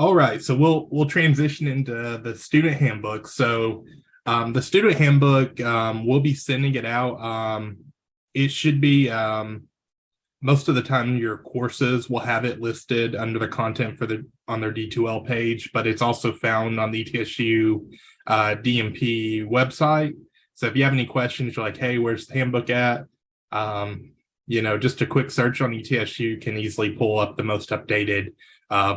All right, so we'll transition into the student handbook. So the student handbook, we'll be sending it out. It should be most of the time your courses will have it listed under the content for on their D2L page, but it's also found on the ETSU DNP website. So if you have any questions, you're like, hey, where's the handbook at? Just a quick search on ETSU can easily pull up the most updated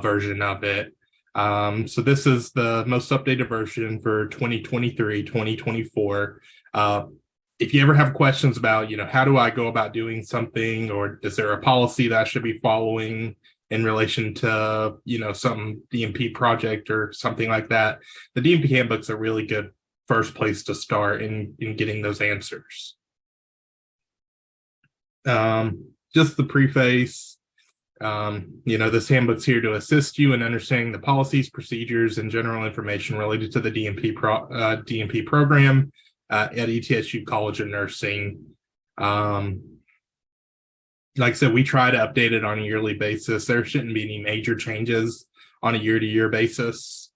version of it. So this is the most updated version for 2023, 2024. If you ever have questions about, how do I go about doing something, or is there a policy that I should be following in relation to, some DNP project or something like that, the DNP handbook's a really good first place to start in getting those answers. Just the preface, this handbook's here to assist you in understanding the policies, procedures, and general information related to the DNP program at ETSU College of Nursing. Like I said, we try to update it on a yearly basis. There shouldn't be any major changes on a year-to-year basis.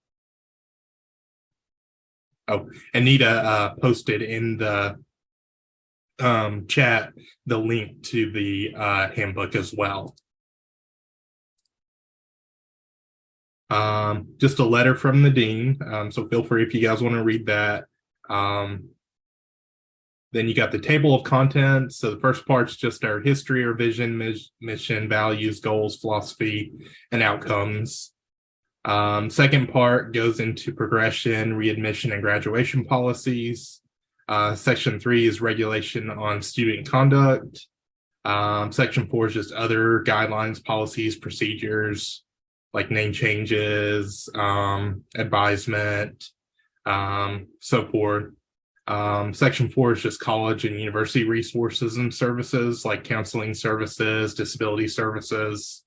Oh, Anita posted in the chat the link to the handbook as well. Just a letter from the dean, so feel free if you guys want to read that. Then you got the table of contents. So the first part's just our history or vision, mission, values, goals, philosophy, and outcomes. Second part goes into progression, readmission, and graduation policies. Section 3 is regulation on student conduct. Section 4 is just other guidelines, policies, procedures, like name changes, advisement, so forth. Section 4 is just college and university resources and services, like counseling services, disability services,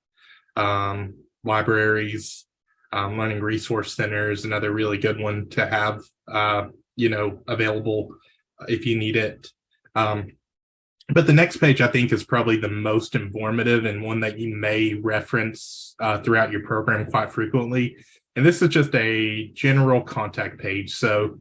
libraries, learning resource centers, another really good one to have, available if you need it. But the next page, I think, is probably the most informative and one that you may reference throughout your program quite frequently. And this is just a general contact page. So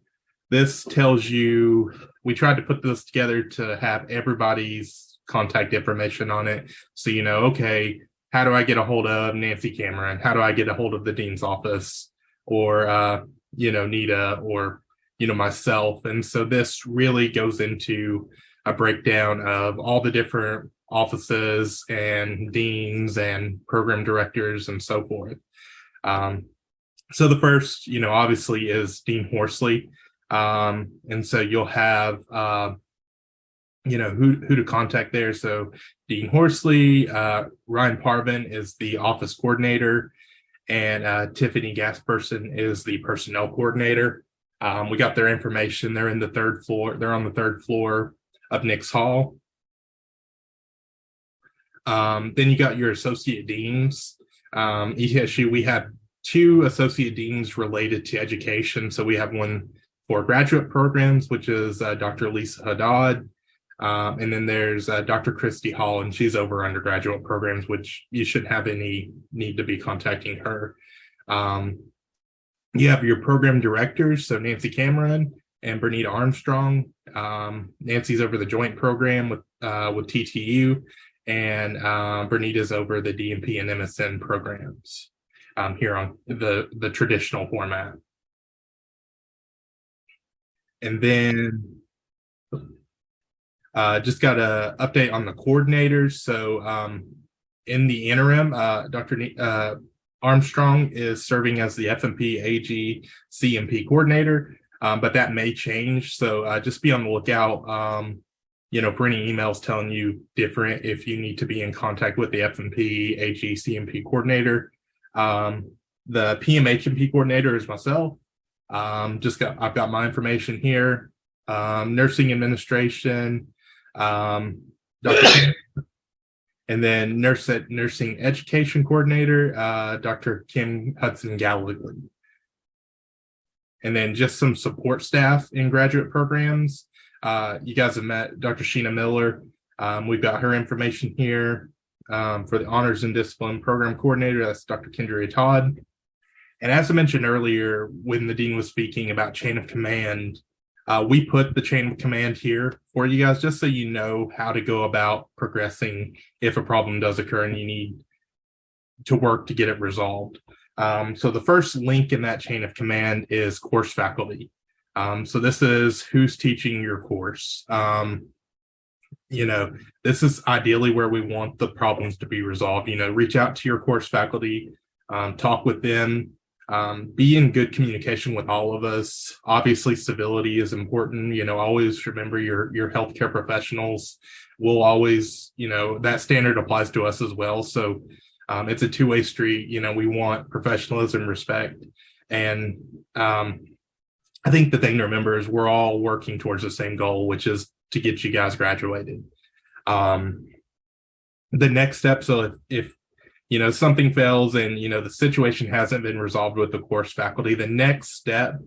this tells you, we tried to put this together to have everybody's contact information on it. So, okay, how do I get a hold of Nancy Cameron? How do I get a hold of the dean's office? Or, Nita, or, myself. And so this really goes into a breakdown of all the different offices and deans and program directors and so forth. So the first, obviously is Dean Horsley. And so you'll have, who to contact there. So Dean Horsley, Ryan Parvin is the office coordinator, and Tiffany Gasperson is the personnel coordinator. We got their information. They're in the third floor. They're on the third floor of Nick's Hall. Then you got your associate deans. ETSU, we have 2 associate deans related to education. So we have one for graduate programs, which is Dr. Lisa Haddad. And then there's Dr. Christy Hall, and she's over undergraduate programs, which you shouldn't have any need to be contacting her. You have your program directors, so Nancy Cameron and Bernita Armstrong. Nancy's over the joint program with TTU, and Bernita's over the DNP and MSN programs here on the traditional format. And then just got an update on the coordinators. So in the interim, Dr. Armstrong is serving as the FMP AG CMP coordinator, but that may change. So just be on the lookout, for any emails telling you different if you need to be in contact with the FMP AG CMP coordinator. The PMHNP coordinator is myself. I've got my information here. Nursing administration, Dr. and then nursing education coordinator, Dr. Kim Hudson Gallagher. And then just some support staff in graduate programs. You guys have met Dr. Sheena Miller. We've got her information here. For the honors and discipline program coordinator, that's Dr. Kendra Todd. And as I mentioned earlier, when the dean was speaking about chain of command, we put the chain of command here for you guys, just so you know how to go about progressing if a problem does occur and you need to work to get it resolved. So the first link in that chain of command is course faculty. So this is who's teaching your course. This is ideally where we want the problems to be resolved. Reach out to your course faculty, talk with them, be in good communication with all of us. Obviously, civility is important. Always remember your healthcare professionals will always, that standard applies to us as well. So it's a two-way street. We want professionalism, respect, and I think the thing to remember is we're all working towards the same goal, which is to get you guys graduated. The next step, so if something fails and the situation hasn't been resolved with the course faculty, the next step,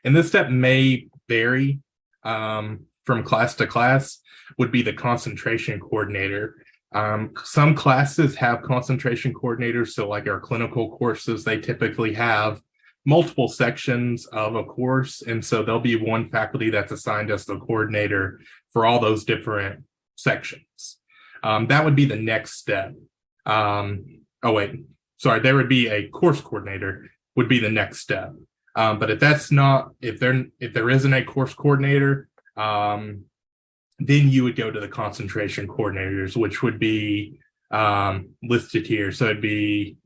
and this step may vary from class to class, would be the concentration coordinator. Some classes have concentration coordinators, so like our clinical courses, they typically have multiple sections of a course, and so there'll be one faculty that's assigned as the coordinator for all those different sections. That would be the next step. There would be a course coordinator would be the next step. But if there isn't a course coordinator, then you would go to the concentration coordinators, which would be listed here. So it'd be,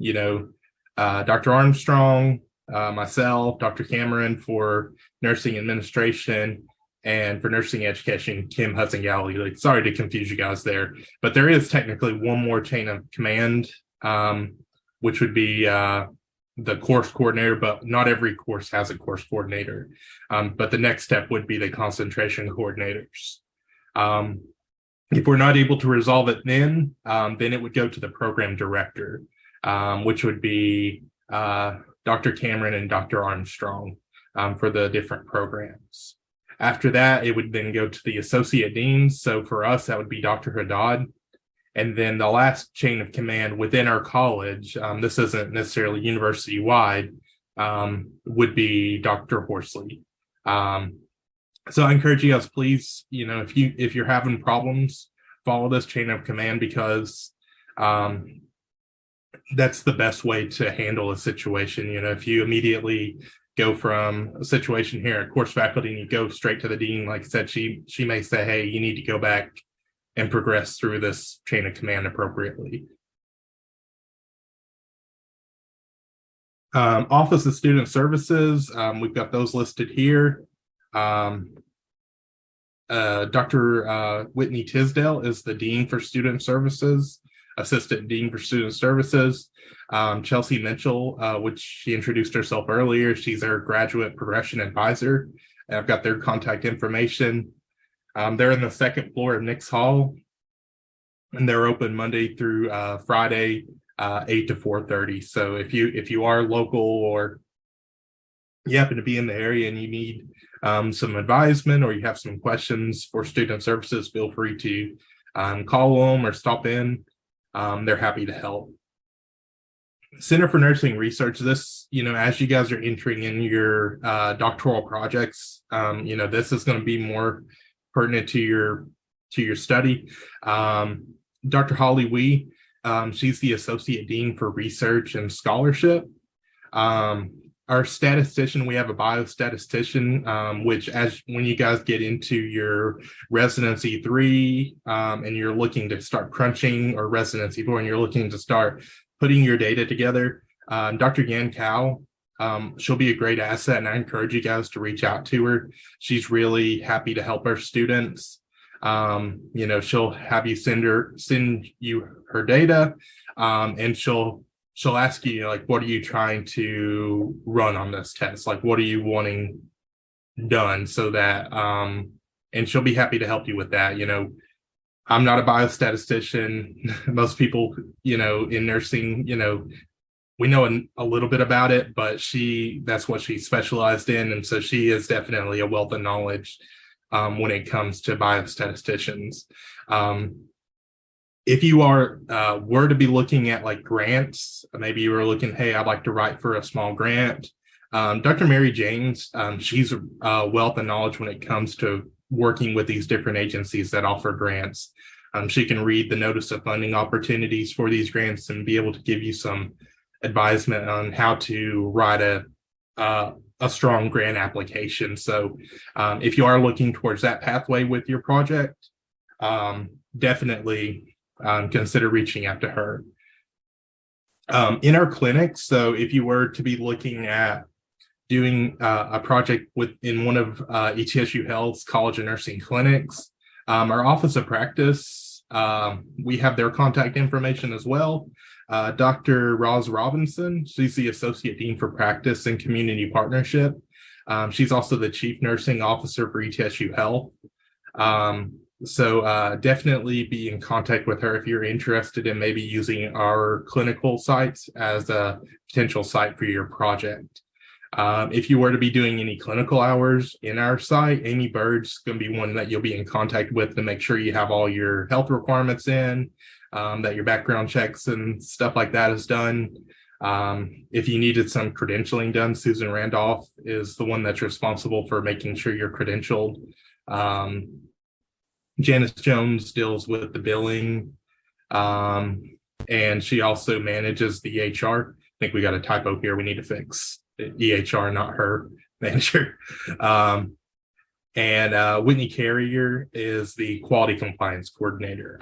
Dr. Armstrong, myself, Dr. Cameron for nursing administration, and for nursing education, Kim Hudson-Galley. Sorry to confuse you guys there, but there is technically one more chain of command, which would be the course coordinator, but not every course has a course coordinator. But the next step would be the concentration coordinators. If we're not able to resolve it then it would go to the program director, which would be Dr. Cameron and Dr. Armstrong for the different programs. After that, it would then go to the associate deans. So for us, that would be Dr. Haddad. And then the last chain of command within our college, this isn't necessarily university-wide, would be Dr. Horsley. So I encourage you guys, please, if you're having problems, follow this chain of command, because that's the best way to handle a situation. If you immediately go from a situation here at course faculty and you go straight to the dean, like I said, she may say, hey, you need to go back and progress through this chain of command appropriately. Office of Student Services, we've got those listed here. Dr. Whitney Tisdale is the Dean for Student Services, Assistant Dean for Student Services. Chelsea Mitchell, which she introduced herself earlier, she's our Graduate Progression Advisor. I've got their contact information. They're in the second floor of Nix Hall, and they're open Monday through Friday, 8 to 4:30. So if you are local or you happen to be in the area and you need some advisement or you have some questions for student services, feel free to call them or stop in. They're happy to help. Center for Nursing Research, this, as you guys are entering in your doctoral projects, this is going to be more pertinent to your study. Dr. Holly Wee, she's the Associate Dean for Research and Scholarship. Our statistician, we have a biostatistician, which when you guys get into your residency 3 and you're looking to start crunching, or residency 4 and you're looking to start putting your data together, Dr. Yan Kao, she'll be a great asset, and I encourage you guys to reach out to her. She's really happy to help our students. She'll have you send you her data, and she'll ask you, what are you trying to run on this test? What are you wanting done, so that, and she'll be happy to help you with that. I'm not a biostatistician. Most people, in nursing, we know a little bit about it, but that's what she specialized in. And so she is definitely a wealth of knowledge when it comes to biostatisticians. if you are were to be looking at like grants, maybe you were looking, hey, I'd like to write for a small grant. Dr. Mary James, she's a wealth of knowledge when it comes to working with these different agencies that offer grants. She can read the notice of funding opportunities for these grants and be able to give you some advisement on how to write a strong grant application. So if you are looking towards that pathway with your project, definitely consider reaching out to her. In our clinics, so if you were to be looking at doing a project within one of ETSU Health's College of Nursing clinics, our Office of Practice, we have their contact information as well. Dr. Roz Robinson, she's the Associate Dean for Practice and Community Partnership. She's also the Chief Nursing Officer for ETSU Health. So definitely be in contact with her if you're interested in maybe using our clinical sites as a potential site for your project. If you were to be doing any clinical hours in our site, Amy Bird's going to be one that you'll be in contact with to make sure you have all your health requirements in, that your background checks and stuff like that is done. If you needed some credentialing done, Susan Randolph is the one that's responsible for making sure you're credentialed. Janice Jones deals with the billing, and she also manages the HR. I think we got a typo here we need to fix. EHR, not her manager. And Whitney Carrier is the quality compliance coordinator.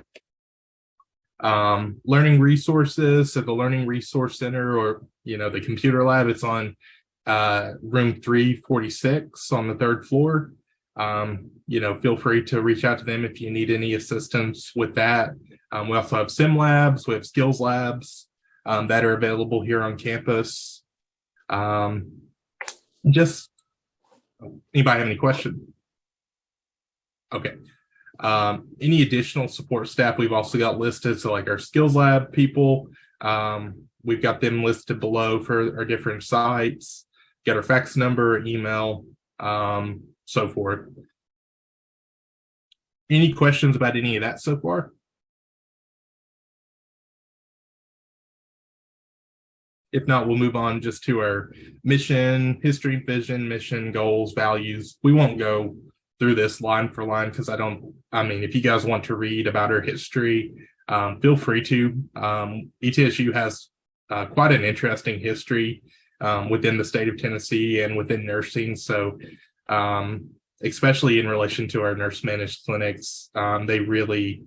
Learning resources, so the Learning Resource Center, or the computer lab, it's on room 346 on the 3rd floor. Feel free to reach out to them if you need any assistance with that. We also have sim labs, we have skills labs that are available here on campus. Just anybody have any questions? Okay. Any additional support staff we've also got listed, so like our skills lab people, we've got them listed below for our different sites, got our fax number, email, so forth. Any questions about any of that so far? If not, we'll move on just to our mission, history, vision, mission, goals, values. We won't go through this line for line because if you guys want to read about our history, feel free to. ETSU has quite an interesting history within the state of Tennessee and within nursing. So especially in relation to our nurse managed clinics, they really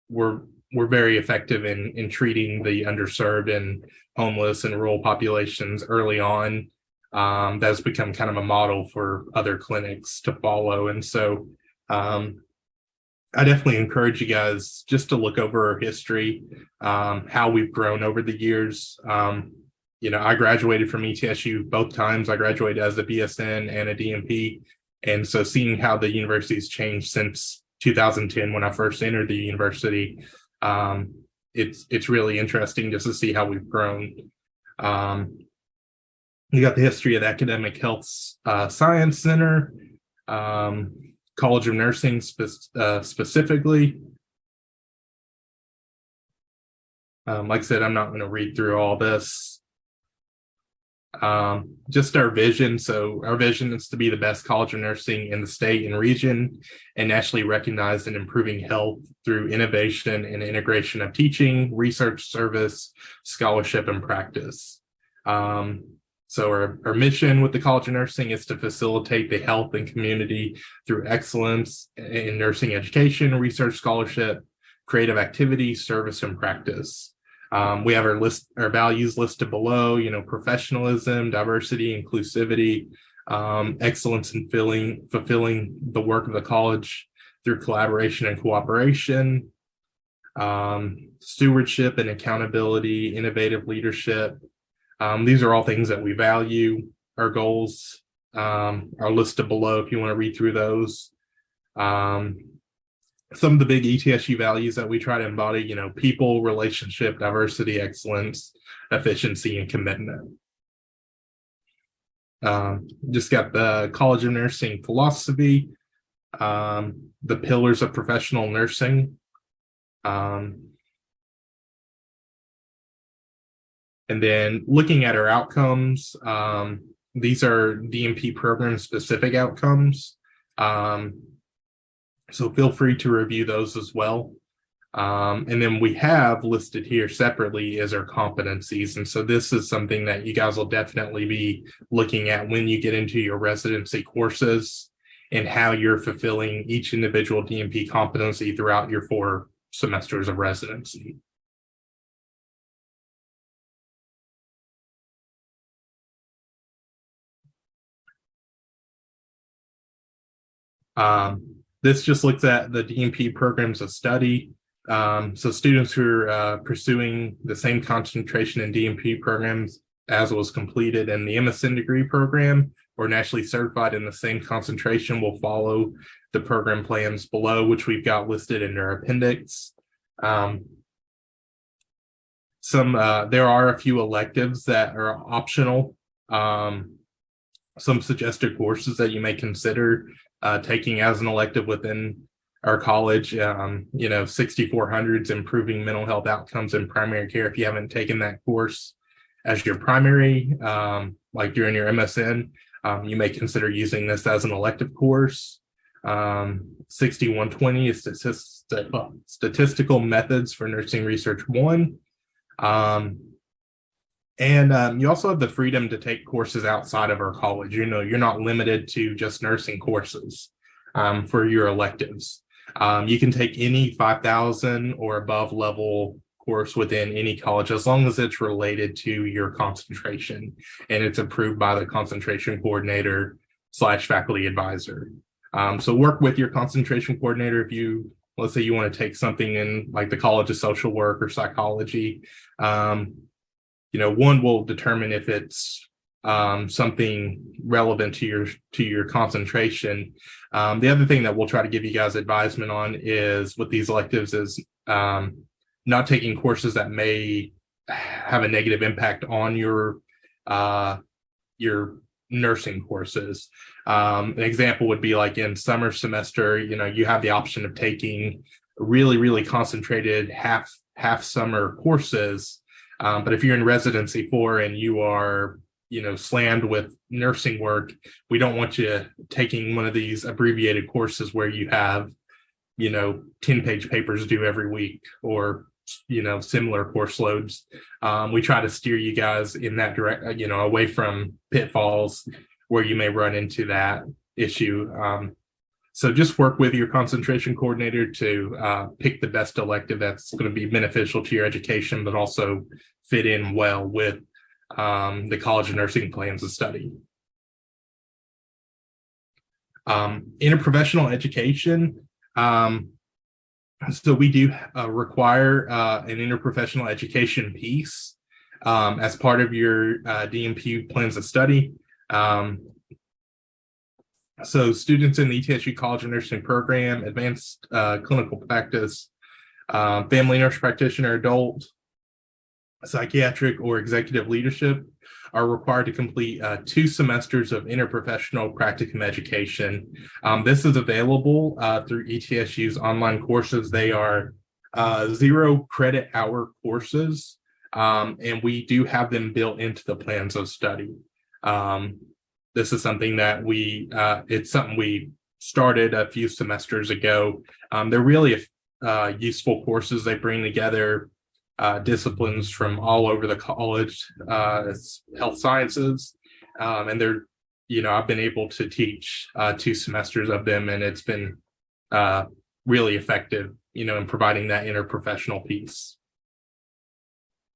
were very effective in treating the underserved and homeless and rural populations early on. That's become kind of a model for other clinics to follow. And so I definitely encourage you guys just to look over our history, how we've grown over the years. I graduated from ETSU both times. I graduated as a BSN and a DNP. And so seeing how the university's changed since 2010 when I first entered the university, it's really interesting just to see how we've grown. You got the history of the Academic Health Science Center, College of Nursing specifically. Like I said, I'm not going to read through all this. Just our vision. So our vision is to be the best college of nursing in the state and region, and nationally recognized in improving health through innovation and integration of teaching, research, service, scholarship, and practice. So our mission with the College of Nursing is to facilitate the health and community through excellence in nursing education, research, scholarship, creative activity, service, and practice. We have our values listed below, professionalism, diversity, inclusivity, excellence in fulfilling the work of the college through collaboration and cooperation, stewardship and accountability, innovative leadership. These are all things that we value. Our goals are listed below if you want to read through those. Some of the big ETSU values that we try to embody, people, relationship, diversity, excellence, efficiency, and commitment. Just got the College of Nursing philosophy, the pillars of professional nursing, And then looking at our outcomes, these are DNP program specific outcomes. So feel free to review those as well. And then we have listed here separately is our competencies. And so this is something that you guys will definitely be looking at when you get into your residency courses and how you're fulfilling each individual DNP competency throughout your 4 semesters of residency. This just looks at the DNP programs of study. So students who are pursuing the same concentration in DNP programs as was completed in the MSN degree program or nationally certified in the same concentration will follow the program plans below, which we've got listed in our appendix. There are a few electives that are optional. Some suggested courses that you may consider taking as an elective within our college, 6400s, improving mental health outcomes in primary care. If you haven't taken that course as your primary, like during your MSN, you may consider using this as an elective course. 6120 is statistical methods for nursing research 1. And you also have the freedom to take courses outside of our college. You're not limited to just nursing courses for your electives. You can take any 5,000 or above level course within any college as long as it's related to your concentration and it's approved by the concentration coordinator / faculty advisor. So work with your concentration coordinator if let's say you want to take something in like the College of Social Work or psychology. One will determine if it's something relevant to your concentration. The other thing that we'll try to give you guys advisement on is with these electives is not taking courses that may have a negative impact on your nursing courses. An example would be like in summer semester, you have the option of taking really, really concentrated half summer courses. But if you're in residency 4 and you are, slammed with nursing work, we don't want you taking one of these abbreviated courses where you have, 10-page papers due every week or, similar course loads. We try to steer you guys in that direct, away from pitfalls where you may run into that issue. So just work with your concentration coordinator to pick the best elective that's going to be beneficial to your education, but also fit in well with the College of Nursing plans of study. Interprofessional education. So we do require an interprofessional education piece as part of your DNP plans of study. So students in the ETSU College of Nursing program, advanced clinical practice, family nurse practitioner, adult, psychiatric, or executive leadership are required to complete 2 semesters of interprofessional practicum education. This is available through ETSU's online courses. They are 0 credit hour courses, and we do have them built into the plans of study. This is something that it's something we started a few semesters ago. They're really useful courses. They bring together disciplines from all over the college, health sciences, and they're, I've been able to teach 2 semesters of them, and it's been really effective, in providing that interprofessional piece.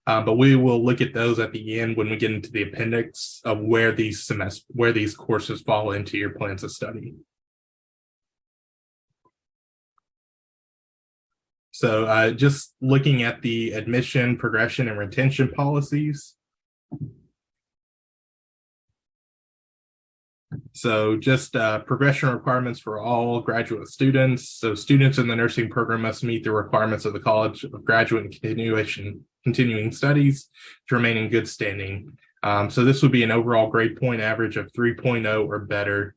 But we will look at those at the end when we get into the appendix of where these courses fall into your plans of study. So just looking at the admission, progression, and retention policies. So just progression requirements for all graduate students. So students in the nursing program must meet the requirements of the College of Graduate and Continuing Studies to remain in good standing. So this would be an overall grade point average of 3.0 or better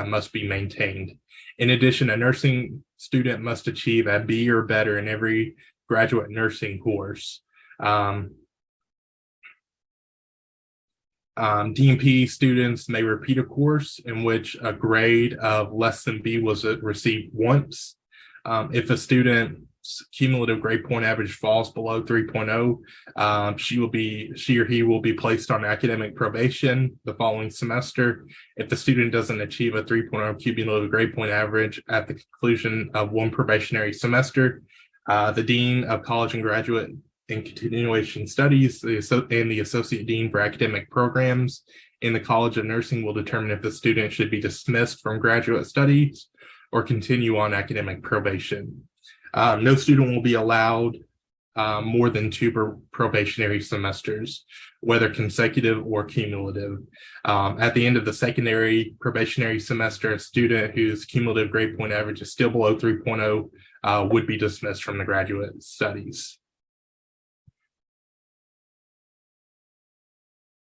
must be maintained. In addition, a nursing student must achieve a B or better in every graduate nursing course. DNP students may repeat a course in which a grade of less than B was received once. If a student's cumulative grade point average falls below 3.0, she or he will be placed on academic probation the following semester. If the student doesn't achieve a 3.0 cumulative grade point average at the conclusion of one probationary semester, the Dean of College and Graduate and Continuation Studies and the Associate Dean for Academic Programs in the College of Nursing will determine if the student should be dismissed from graduate studies or continue on academic probation. No student will be allowed more than 2 probationary semesters, whether consecutive or cumulative. At the end of the secondary probationary semester, a student whose cumulative grade point average is still below 3.0 would be dismissed from the graduate studies.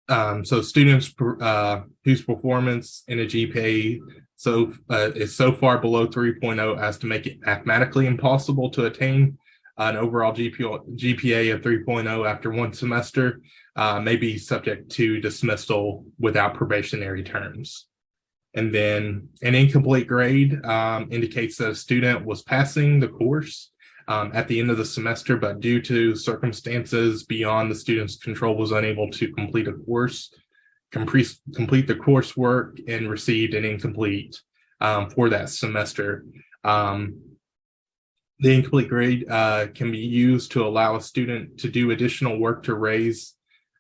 So students whose performance in a GPA is so far below 3.0 as to make it mathematically impossible to attain an overall GPA of 3.0 after one semester may be subject to dismissal without probationary terms. And then an incomplete grade indicates that a student was passing the course at the end of the semester, but due to circumstances beyond the student's control was unable to complete a course, complete the coursework, and received an incomplete for that semester. The incomplete grade can be used to allow a student to do additional work to raise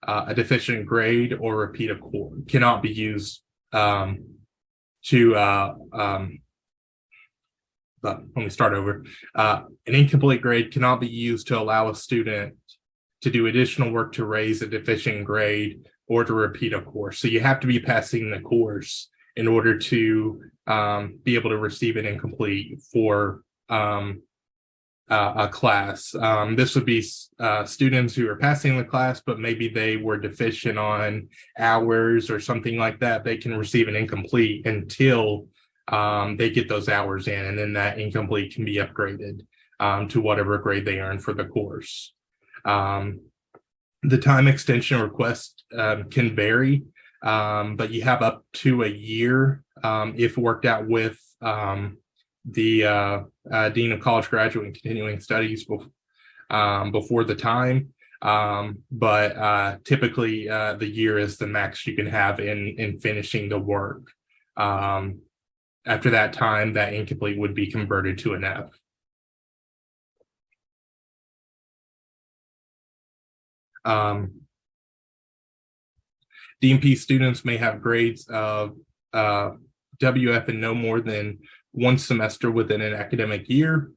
a deficient grade or repeat a course. Cannot be used let me start over. An incomplete grade cannot be used to allow a student to do additional work to raise a deficient grade or to repeat a course. So you have to be passing the course in order to be able to receive an incomplete for a class. This would be students who are passing the class, but maybe they were deficient on hours or something like that. They can receive an incomplete until they get those hours in, and then that incomplete can be upgraded to whatever grade they earn for the course. The time extension request can vary, but you have up to a year if worked out with the Dean of College, Graduate, and Continuing Studies before the time. But typically the year is the max you can have in finishing the work. After that time, that incomplete would be converted to an F. DNP students may have grades of WF in no more than one semester within an academic year.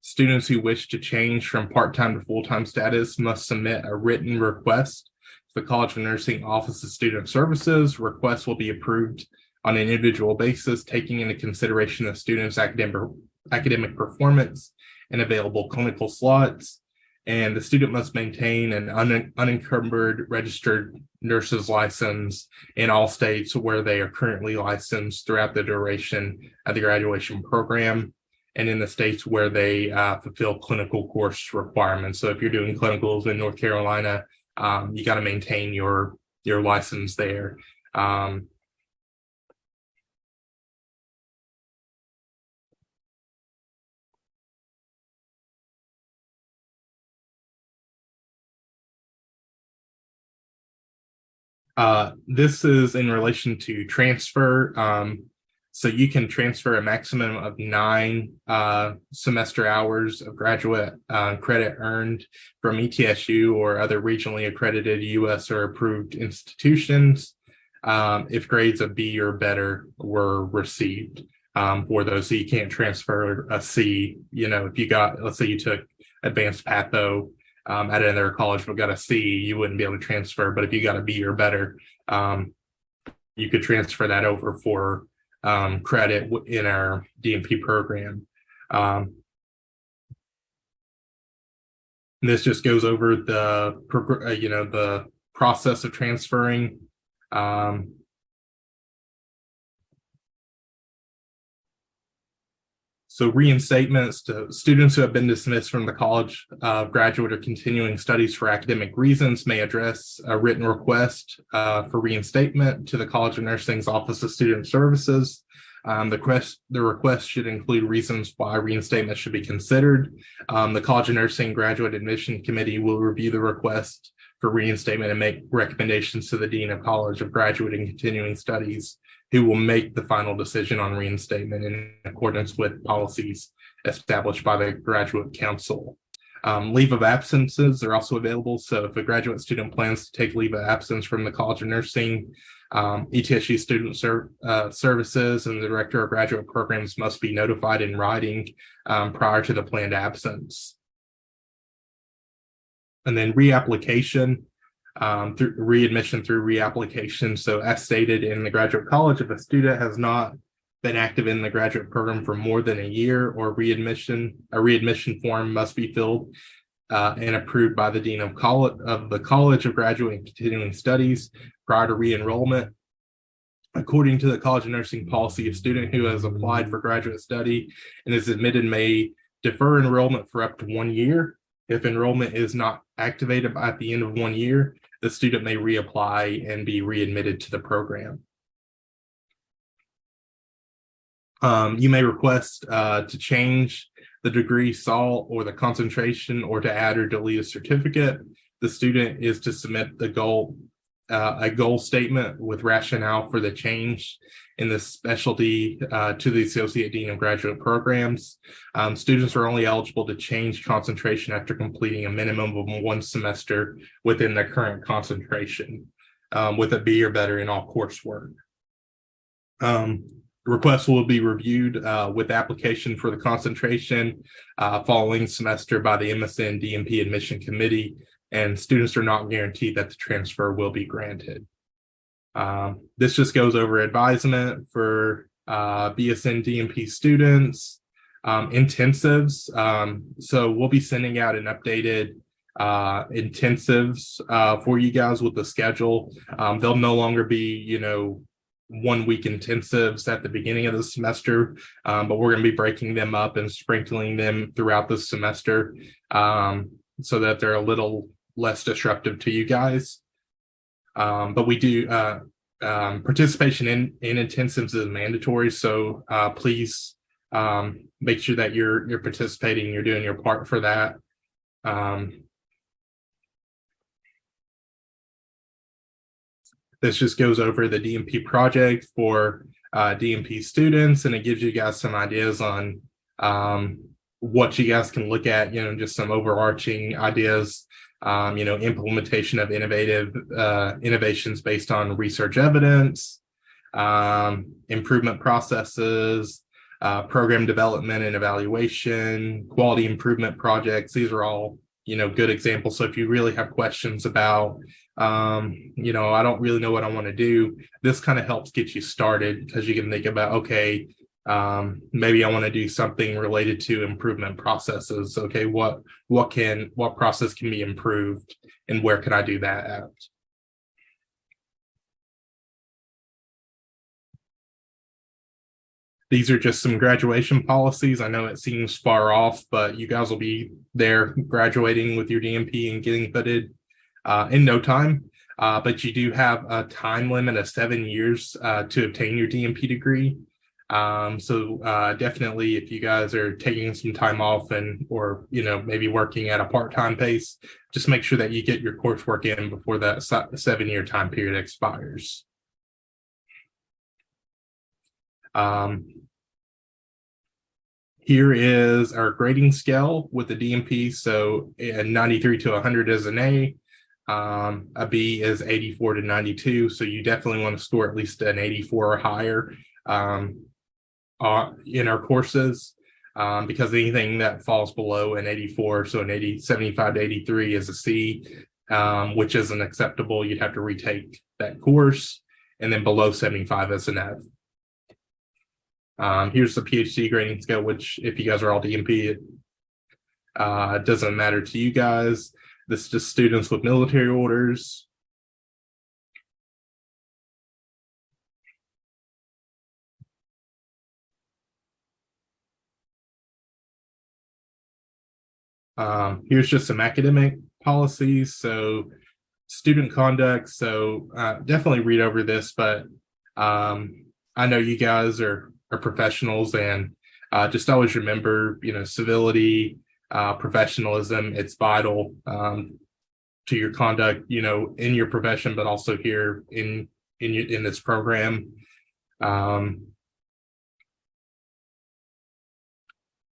Students who wish to change from part-time to full-time status must submit a written request to the College of Nursing Office of Student Services. Requests will be approved on an individual basis, taking into consideration the student's academic performance and available clinical slots. And the student must maintain an unencumbered registered nurse's license in all states where they are currently licensed throughout the duration of the graduation program, and in the states where they fulfill clinical course requirements. So if you're doing clinicals in North Carolina, you got to maintain your license there. This is in relation to transfer. So you can transfer a maximum of 9 semester hours of graduate credit earned from ETSU or other regionally accredited U.S. or approved institutions if grades of B or better were received for those. So you can't transfer a C. You know, if you got, let's say you took advanced patho at another college but got a C, you wouldn't be able to transfer. But if you got a B or better, you could transfer that over for credit in our DNP program. This just goes over the the process of transferring. So reinstatements to students who have been dismissed from the college of graduate or continuing studies for academic reasons may address a written request for reinstatement to the College of Nursing's Office of Student Services. The request should include reasons why reinstatement should be considered. The College of Nursing Graduate Admission Committee will review the request for reinstatement and make recommendations to the Dean of College of Graduate and Continuing Studies, who will make the final decision on reinstatement in accordance with policies established by the Graduate Council. Leave of absences are also available. So if a graduate student plans to take leave of absence from the College of Nursing, ETSU Student Services and the Director of Graduate Programs must be notified in writing prior to the planned absence. And then reapplication, through readmission through reapplication. So as stated in the graduate college, if a student has not been active in the graduate program for more than a year, or a readmission form must be filled and approved by the Dean of the College of Graduate and Continuing Studies prior to re-enrollment. According to the College of Nursing policy, a student who has applied for graduate study and is admitted may defer enrollment for up to 1 year. If enrollment is not activated at the end of 1 year, the student may reapply and be readmitted to the program. You may request to change the degree, SALT, or the concentration, or to add or delete a certificate. The student is to submit a goal statement with rationale for the change in the specialty to the Associate Dean of Graduate Programs. Students are only eligible to change concentration after completing a minimum of 1 semester within their current concentration, with a B or better in all coursework. Requests will be reviewed with application for the concentration following semester by the MSN DNP Admission Committee, and students are not guaranteed that the transfer will be granted. This just goes over advisement for BSN DNP students, intensives. So we'll be sending out an updated intensives for you guys with the schedule. They'll no longer be, 1 week intensives at the beginning of the semester, but we're going to be breaking them up and sprinkling them throughout the semester so that they're a little less disruptive to you guys. But we do participation in intensives is mandatory, so please make sure that you're participating, you're doing your part for that. This just goes over the DNP project for DNP students, and it gives you guys some ideas on what you guys can look at, just some overarching ideas, implementation of innovations based on research evidence, improvement processes, program development and evaluation, quality improvement projects. These are all, good examples. So if you really have questions about, I don't really know what I want to do, this kind of helps get you started, because you can think about, okay, maybe I want to do something related to improvement processes. Okay, what process can be improved, and where can I do that at? These are just some graduation policies. I know it seems far off, but you guys will be there graduating with your DNP and getting hooded in no time. But you do have a time limit of 7 years to obtain your DNP degree. So definitely, if you guys are taking some time off or maybe working at a part-time pace, just make sure that you get your coursework in before that 7-year time period expires. Here is our grading scale with the DNP. So 93 to 100 is an A. A B is 84 to 92. So you definitely want to score at least an 84 or higher in our courses, because anything that falls below an 84, so 75 to 83 is a C, which isn't acceptable. You'd have to retake that course, and then below 75 is an F. Here's the PhD grading scale, which if you guys are all DNP, it doesn't matter to you guys. This is just students with military orders. Here's just some academic policies. So student conduct. So definitely read over this, but I know you guys are professionals, and just always remember, civility, professionalism. It's vital to your conduct, in your profession, but also here in this program. And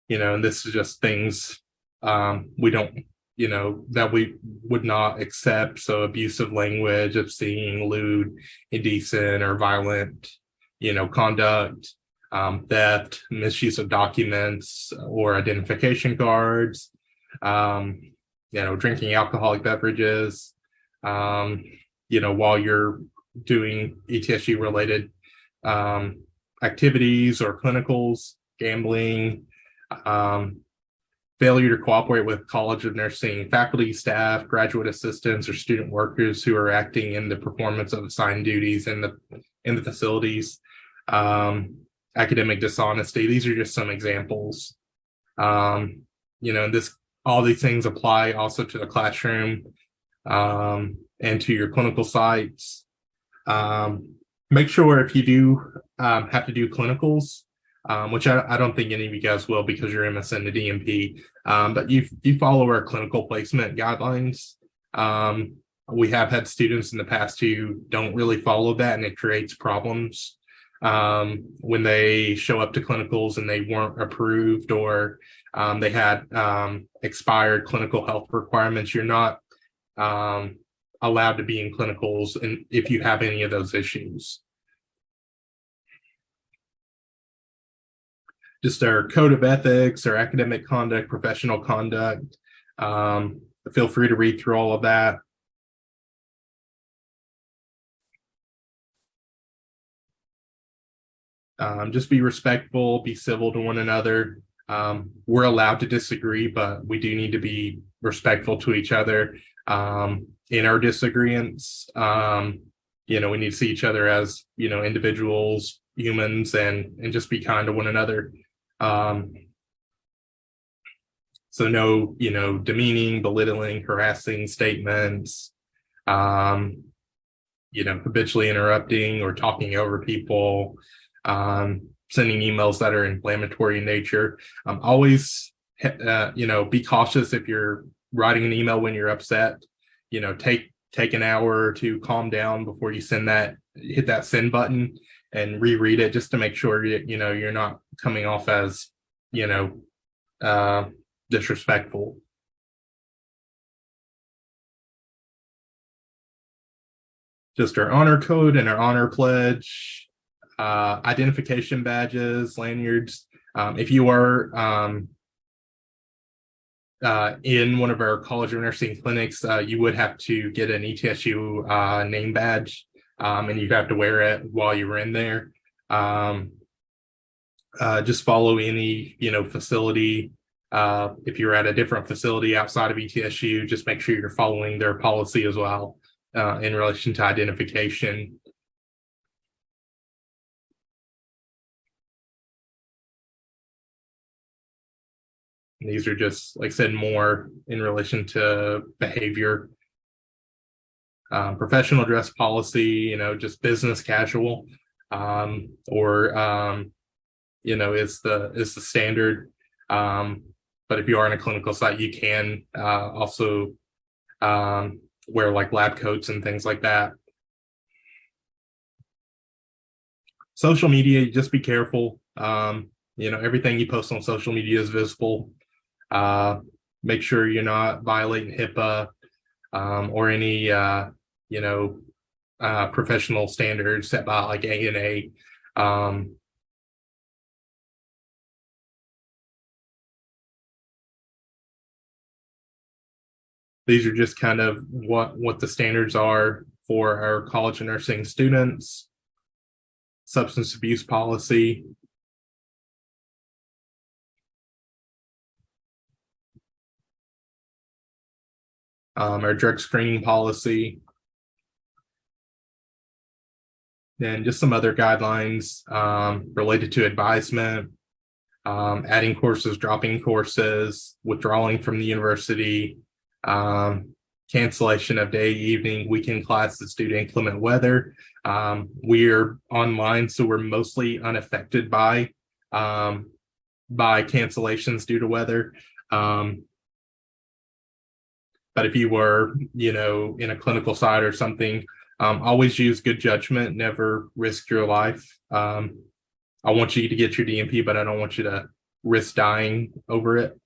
this is just things we don't, that we would not accept. So abusive language, obscene, lewd, indecent, or violent, conduct, theft, misuse of documents or identification cards, drinking alcoholic beverages, while you're doing ETSU related activities or clinicals, gambling, failure to cooperate with College of Nursing faculty, staff, graduate assistants, or student workers who are acting in the performance of assigned duties in the facilities, academic dishonesty. These are just some examples. All these things apply also to the classroom and to your clinical sites. Make sure if you do have to do clinicals, which I don't think any of you guys will because you're MSN DNP, but you follow our clinical placement guidelines. We have had students in the past who don't really follow that, and it creates problems when they show up to clinicals and they weren't approved, or they had expired clinical health requirements. You're not allowed to be in clinicals, and if you have any of those issues. Just our code of ethics, our academic conduct, professional conduct. Feel free to read through all of that. Just be respectful, be civil to one another. We're allowed to disagree, but we do need to be respectful to each other in our disagreements. We need to see each other as, individuals, humans, and just be kind to one another. So no, demeaning, belittling, harassing statements, habitually interrupting or talking over people, sending emails that are inflammatory in nature. Always, be cautious if you're writing an email when you're upset. Take an hour to calm down before you hit that send button and reread it, just to make sure you're not coming off as disrespectful. Just our honor code and our honor pledge, identification badges, lanyards. If you are in one of our College of Nursing clinics, you would have to get an ETSU name badge, and you'd have to wear it while you were in there. Just follow any facility. If you're at a different facility outside of ETSU, just make sure you're following their policy as well in relation to identification. And these are just, like I said, more in relation to behavior. Professional dress policy, just business casual, is the standard. But if you are in a clinical site, you can also wear like lab coats and things like that. Social media, just be careful. Everything you post on social media is visible. Make sure you're not violating HIPAA or any professional standards set by like ANA. These are just kind of what the standards are for our College of Nursing students. Substance abuse policy. Our drug screening policy. And just some other guidelines related to advisement, adding courses, dropping courses, withdrawing from the university, cancellation of day, evening, weekend classes due to inclement weather. We're online, so we're mostly unaffected by cancellations due to weather. But if you were, in a clinical side or something, always use good judgment, never risk your life. I want you to get your DNP, but I don't want you to risk dying over it.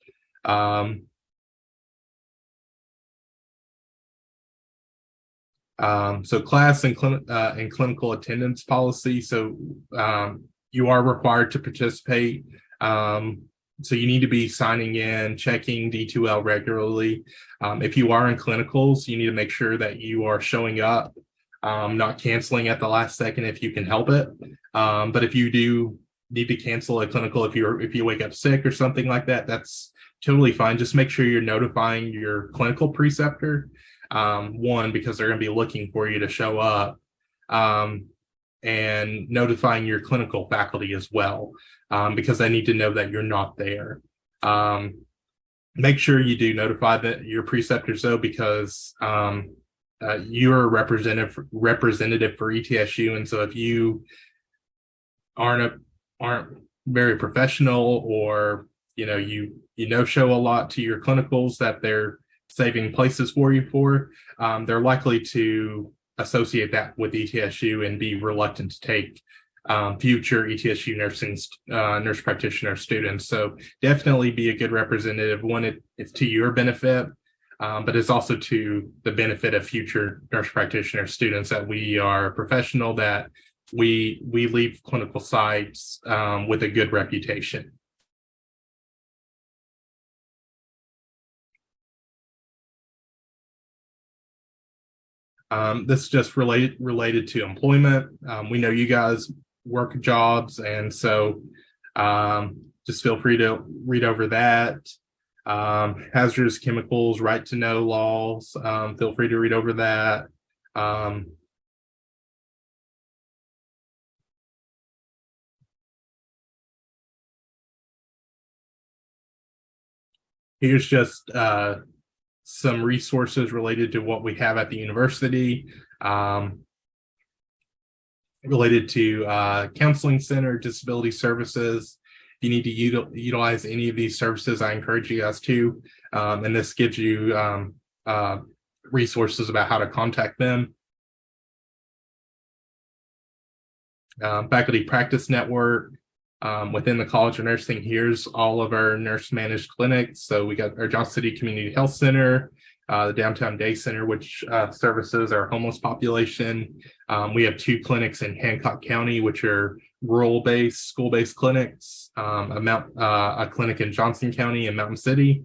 So class and clinical attendance policy. So you are required to participate. So you need to be signing in, checking D2L regularly. If you are in clinicals, you need to make sure that you are showing up, not canceling at the last second if you can help it. But if you do need to cancel a clinical, if you wake up sick or something like that, that's totally fine. Just make sure you're notifying your clinical preceptor, one, because they're going to be looking for you to show up, and notifying your clinical faculty as well, because they need to know that you're not there. Make sure you do notify your preceptors though, because you're a representative for ETSU, and so if you aren't very professional, or show a lot to your clinicals that they're saving places for you they're likely to associate that with ETSU and be reluctant to take future ETSU nurse practitioner students. So definitely be a good representative. One, it's to your benefit, but it's also to the benefit of future nurse practitioner students, that we are professional, that we leave clinical sites with a good reputation. This is just related to employment. We know you guys work jobs, and so just feel free to read over that. Hazardous chemicals, right to know laws. Feel free to read over that. Here's just some resources related to what we have at the university, related to counseling center, disability services. If you need to utilize any of these services, I encourage you guys to. And this gives you resources about how to contact them. Faculty practice network. Within the College of Nursing, here's all of our nurse managed clinics. So we got our Johnson City Community Health Center, the Downtown Day Center, which services our homeless population. We have 2 clinics in Hancock County, which are rural-based, school-based clinics. A clinic in Johnson County and Mountain City.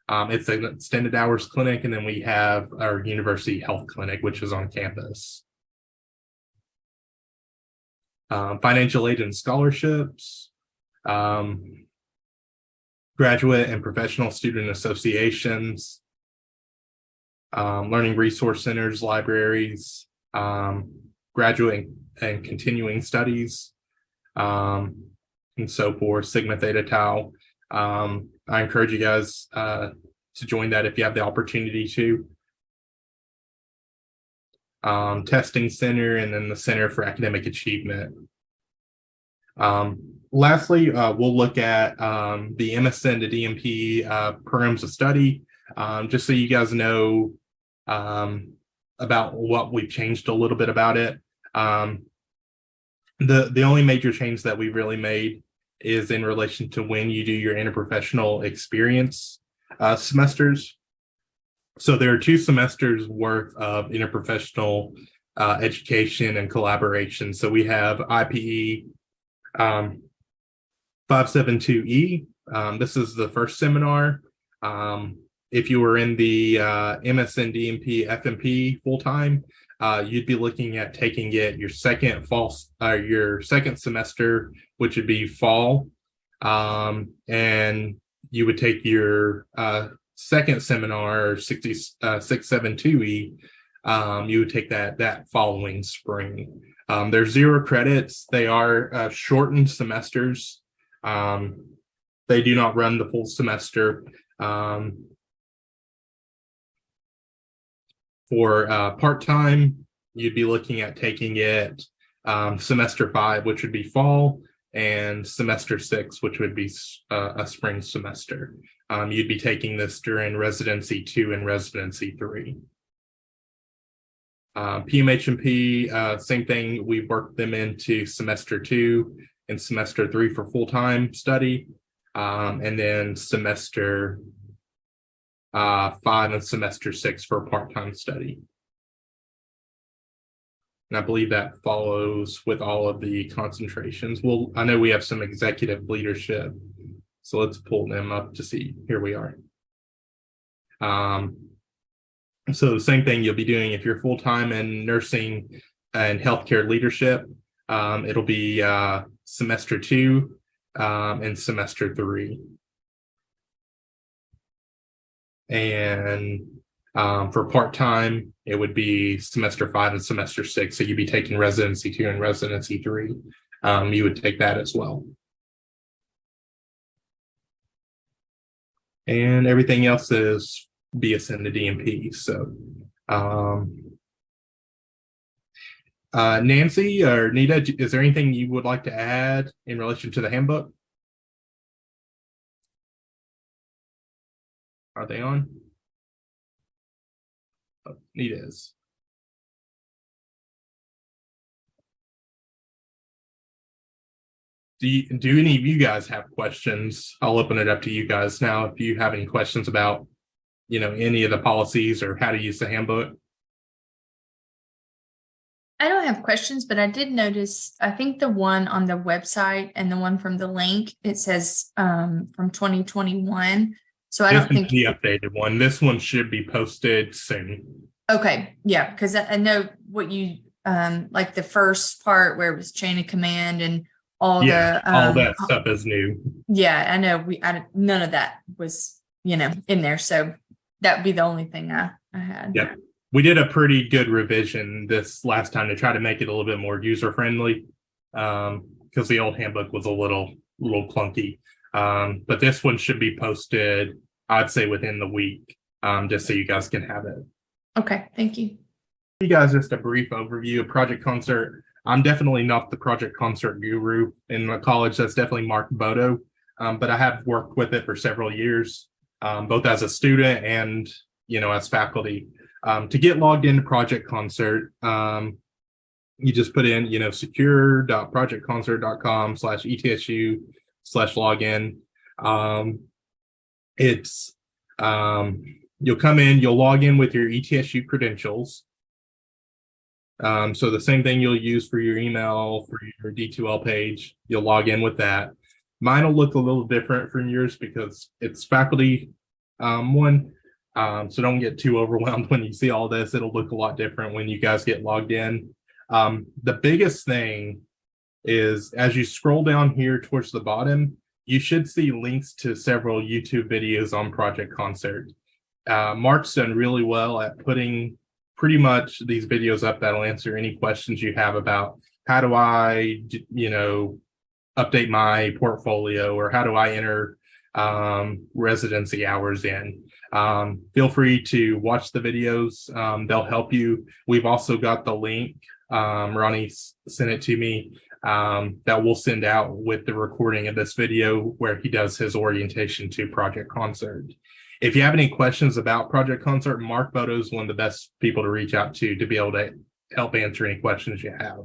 It's an extended hours clinic, and then we have our University Health Clinic, which is on campus. Financial aid and scholarships, graduate and professional student associations, learning resource centers, libraries, graduate and continuing studies, and so forth, Sigma Theta Tau. I encourage you guys to join that if you have the opportunity to. Testing center, and then the Center for Academic Achievement. Lastly, we'll look at the MSN to DNP programs of study, just so you guys know about what we've changed a little bit about it. The only major change that we've really made is in relation to when you do your interprofessional experience semesters. So there are 2 semesters worth of interprofessional education and collaboration. So we have IPE 572E. This is the first seminar. If you were in the MSN DNP FNP full-time, you'd be looking at taking it your second semester, which would be fall. And you would take your second seminar, 672E, you would take that following spring. There's 0 credits. They are shortened semesters. They do not run the full semester. For part-time, you'd be looking at taking it semester 5, which would be fall, and semester 6, which would be a spring semester. You'd be taking this during residency 2 and residency 3. PMHNP, same thing. We've worked them into semester 2 and semester 3 for full-time study, and then semester 5 and semester 6 for part-time study. And I believe that follows with all of the concentrations. Well, I know we have some executive leadership, so let's pull them up to see. Here we are. So the same thing you'll be doing if you're full-time in nursing and healthcare leadership. It'll be semester 2 and semester 3. And for part-time, it would be semester 5 and semester 6. So you'd be taking residency 2 and residency 3. You would take that as well. And everything else is BSN to DNP. So Nancy or Nita, is there anything you would like to add in relation to the handbook? Are they on? Oh, Nita is. Do any of you guys have questions? I'll open it up to you guys now. If you have any questions about, any of the policies or how to use the handbook. I don't have questions, but I did notice, I think the one on the website and the one from the link, it says from 2021. So I don't think the updated one. This one should be posted soon. Okay. Yeah. Because I know what you like the first part where it was chain of command and all that stuff is new. Yeah, I know none of that was, in there. So that would be the only thing I had. Yeah. We did a pretty good revision this last time to try to make it a little bit more user friendly. Because the old handbook was a little clunky. But this one should be posted, I'd say within the week, just so you guys can have it. Okay, thank you. You guys, just a brief overview of Project Concert. I'm definitely not the Project Concert guru in the college. That's definitely Mark Bodo. But I have worked with it for several years, both as a student and, as faculty. To get logged into Project Concert, you just put in, secure.projectconcert.com/ETSU/login. You'll come in, you'll log in with your ETSU credentials. So the same thing you'll use for your email, for your D2L page, you'll log in with that. Mine will look a little different from yours because it's faculty one. So don't get too overwhelmed when you see all this. It'll look a lot different when you guys get logged in. The biggest thing is as you scroll down here towards the bottom, you should see links to several YouTube videos on Project Concert. Mark's done really well at putting pretty much these videos up that'll answer any questions you have about how do I, update my portfolio, or how do I enter residency hours in. Feel free to watch the videos. They'll help you. We've also got the link. Ronnie sent it to me that we'll send out with the recording of this video where he does his orientation to Project Concert. If you have any questions about Project Concert, Mark Bodo is one of the best people to reach out to be able to help answer any questions you have.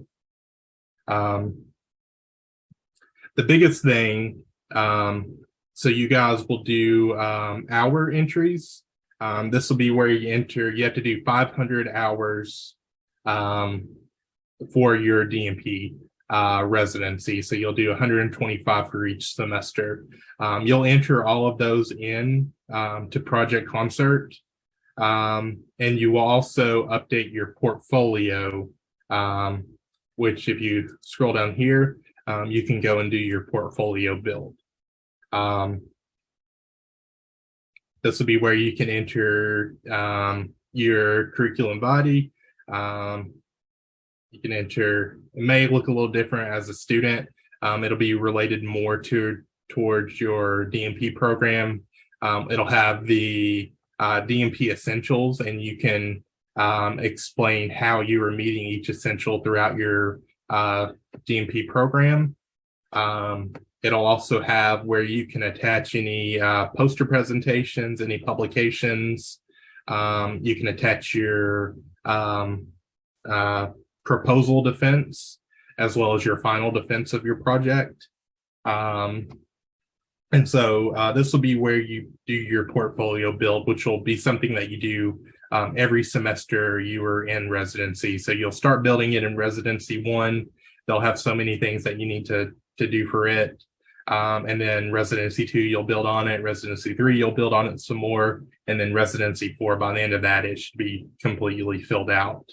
The biggest thing, so you guys will do hour entries. This will be where you have to do 500 hours for your DNP residency. So you'll do 125 for each semester. You'll enter all of those in to Project Concert. And you will also update your portfolio, which if you scroll down here, you can go and do your portfolio build. This will be where you can enter your curriculum body. You can enter, it may look a little different as a student. It'll be related more to towards your DNP program. It'll have the DNP essentials, and you can explain how you are meeting each essential throughout your DNP program. It'll also have where you can attach any poster presentations, any publications. You can attach your proposal defense as well as your final defense of your project. And so this will be where you do your portfolio build, which will be something that you do every semester you are in residency. So you'll start building it in residency 1. They'll have so many things that you need to do for it. And then residency 2, you'll build on it. Residency 3, you'll build on it some more. And then residency 4, by the end of that, it should be completely filled out.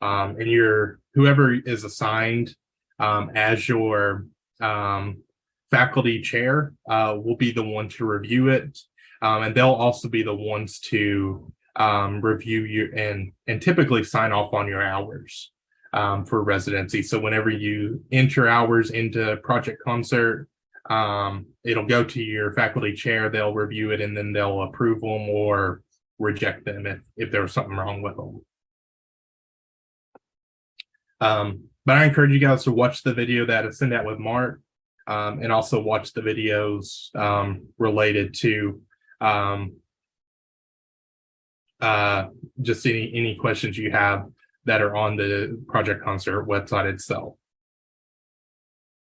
And whoever is assigned as your faculty chair will be the one to review it. And they'll also be the ones to review you and typically sign off on your hours for residency. So whenever you enter hours into Project Concert, it'll go to your faculty chair, they'll review it, and then they'll approve them or reject them if there was something wrong with them. But I encourage you guys to watch the video that I sent out with Mark, and also watch the videos related to just any questions you have that are on the Project Concert website itself.